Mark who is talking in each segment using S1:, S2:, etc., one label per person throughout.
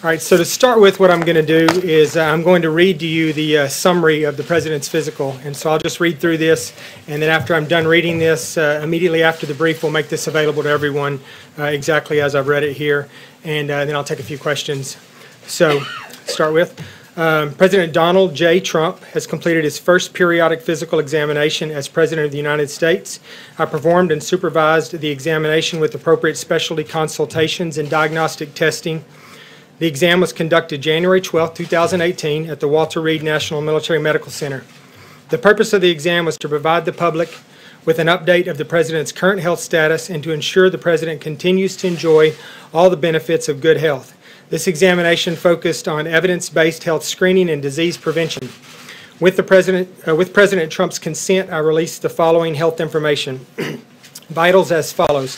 S1: All right, so to start with, what I'm going to do is I'm going to read to you the summary of the President's Physical. And so I'll just read through this, and then after I'm done reading this, immediately after the brief, we'll make this available to everyone exactly as I've read it here, and then I'll take a few questions. So, start with, President Donald J. Trump has completed his first periodic physical examination as President of the United States. I performed and supervised the examination with appropriate specialty consultations and diagnostic testing. The exam was conducted January 12, 2018 at the Walter Reed National Military Medical Center. The purpose of the exam was to provide the public with an update of the President's current health status and to ensure the President continues to enjoy all the benefits of good health. This examination focused on evidence-based health screening and disease prevention. With President Trump's consent, I released the following health information. Vitals as follows.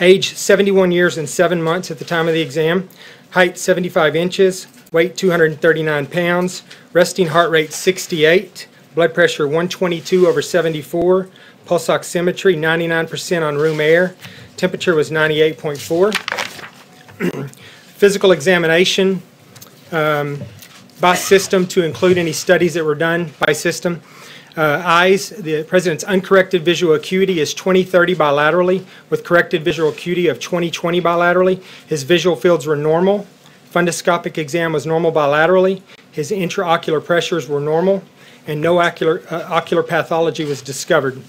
S1: Age 71 years and 7 months at the time of the exam. Height 75 inches, weight 239 pounds, resting heart rate 68, blood pressure 122/74, pulse oximetry 99% on room air, temperature was 98.4. Physical examination by system to include any studies that were done by system. Eyes, the President's uncorrected visual acuity is 20/30 bilaterally with corrected visual acuity of 20/20 bilaterally. His visual fields were normal. Fundoscopic exam was normal bilaterally. His intraocular pressures were normal, and no ocular pathology was discovered.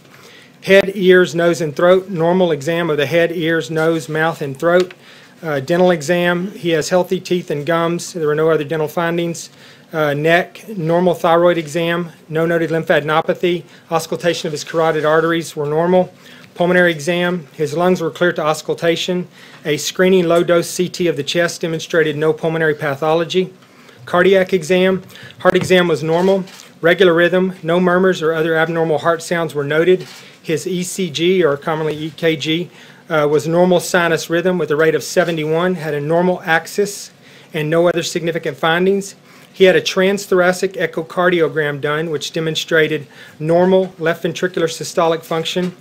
S1: Head, ears, nose, and throat, normal exam of the head, ears, nose, mouth, and throat. Dental exam, he has healthy teeth and gums. There were no other dental findings. Neck, normal thyroid exam, no noted lymphadenopathy. Auscultation of his carotid arteries were normal. Pulmonary exam, his lungs were clear to auscultation. A screening low-dose CT of the chest demonstrated no pulmonary pathology. Cardiac exam, heart exam was normal. Regular rhythm, no murmurs or other abnormal heart sounds were noted. His ECG, or commonly EKG, was normal sinus rhythm with a rate of 71, had a normal axis, and no other significant findings. He had a transthoracic echocardiogram done, which demonstrated normal left ventricular systolic function,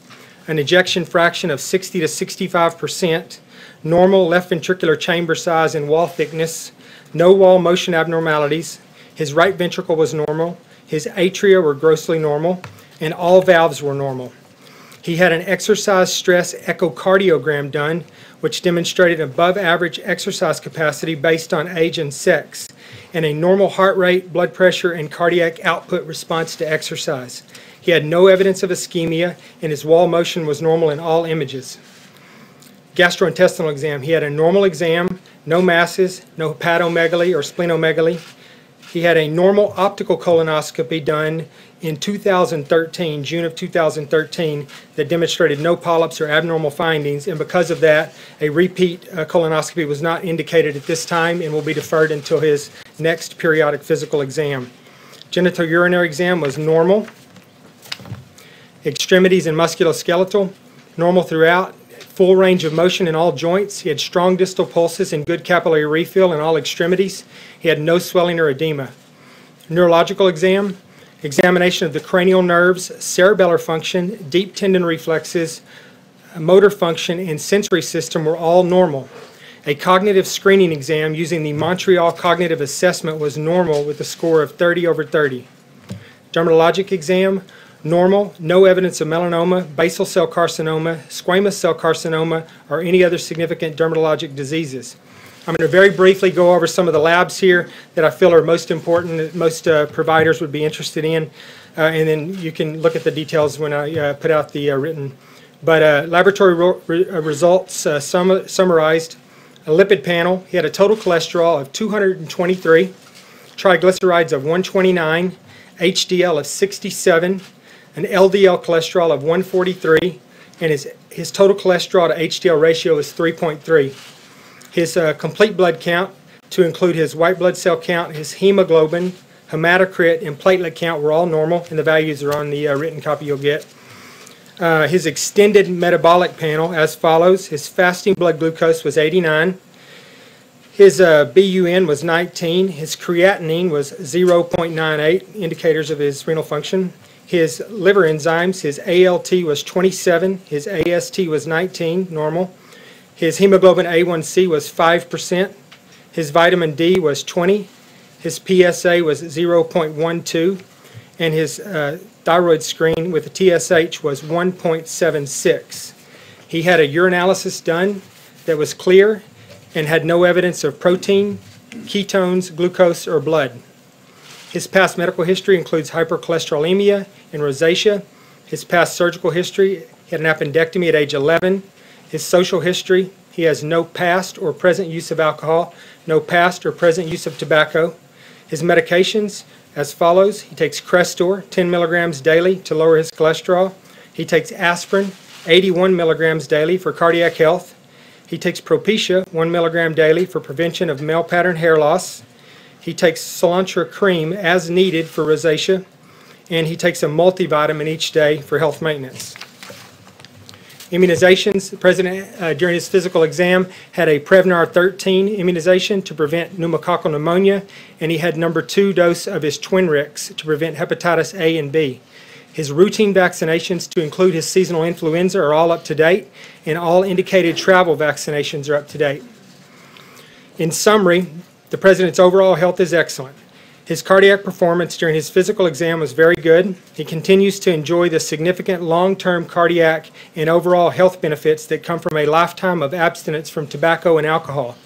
S1: an ejection fraction of 60 to 65%, normal left ventricular chamber size and wall thickness, no wall motion abnormalities. His right ventricle was normal. His atria were grossly normal, and all valves were normal. He had an exercise stress echocardiogram done, which demonstrated above average exercise capacity based on age and sex, and a normal heart rate, blood pressure, and cardiac output response to exercise. He had no evidence of ischemia, and his wall motion was normal in all images. Gastrointestinal exam. He had a normal exam, no masses, no hepatomegaly or splenomegaly. He had a normal optical colonoscopy done in 2013, June of 2013, that demonstrated no polyps or abnormal findings, and because of that, a repeat colonoscopy was not indicated at this time and will be deferred until his next periodic physical exam. Genitourinary exam was normal. Extremities and musculoskeletal, normal throughout. Full range of motion in all joints. He had strong distal pulses and good capillary refill in all extremities. He had no swelling or edema. Neurological exam, examination of the cranial nerves, cerebellar function, deep tendon reflexes, motor function, and sensory system were all normal. A cognitive screening exam using the Montreal Cognitive Assessment was normal with a score of 30/30. Dermatologic exam, normal, no evidence of melanoma, basal cell carcinoma, squamous cell carcinoma, or any other significant dermatologic diseases. I'm going to very briefly go over some of the labs here that I feel are most important, that most providers would be interested in, and then you can look at the details when I put out the written. But laboratory results summarized. A lipid panel, he had a total cholesterol of 223, triglycerides of 129, HDL of 67, an LDL cholesterol of 143, and his total cholesterol to HDL ratio is 3.3. His complete blood count, to include his white blood cell count, his hemoglobin, hematocrit, and platelet count were all normal, and the values are on the written copy you'll get. His extended metabolic panel as follows. His fasting blood glucose was 89. His BUN was 19. His creatinine was 0.98, indicators of his renal function. His liver enzymes, his ALT was 27. His AST was 19, normal. His hemoglobin A1C was 5%. His vitamin D was 20. His PSA was 0.12. And his thyroid screen with the TSH was 1.76. He had a urinalysis done that was clear and had no evidence of protein, ketones, glucose, or blood. His past medical history includes hypercholesterolemia and rosacea. His past surgical history, he had an appendectomy at age 11. His social history, he has no past or present use of alcohol, no past or present use of tobacco. His medications as follows: he takes Crestor 10 milligrams daily to lower his cholesterol. He takes aspirin 81 milligrams daily for cardiac health. He takes Propecia 1 milligram daily for prevention of male pattern hair loss. He takes cilantro cream as needed for rosacea, and he takes a multivitamin each day for health maintenance. Immunizations: the President, during his physical exam, had a Prevnar 13 immunization to prevent pneumococcal pneumonia, and he had number 2 dose of his Twinrix to prevent hepatitis A and B. His routine vaccinations, to include his seasonal influenza, are all up to date, and all indicated travel vaccinations are up to date. In summary, the President's overall health is excellent. His cardiac performance during his physical exam was very good. He continues to enjoy the significant long-term cardiac and overall health benefits that come from a lifetime of abstinence from tobacco and alcohol.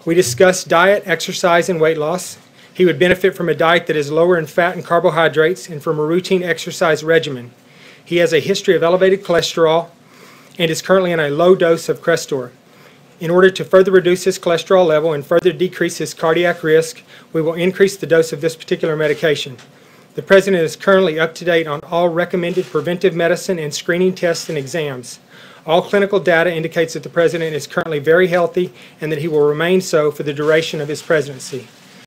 S1: We discussed diet, exercise, and weight loss. He would benefit from a diet that is lower in fat and carbohydrates and from a routine exercise regimen. He has a history of elevated cholesterol and is currently on a low dose of Crestor. In order to further reduce his cholesterol level and further decrease his cardiac risk, we will increase the dose of this particular medication. The President is currently up to date on all recommended preventive medicine and screening tests and exams. All clinical data indicates that the President is currently very healthy and that he will remain so for the duration of his presidency.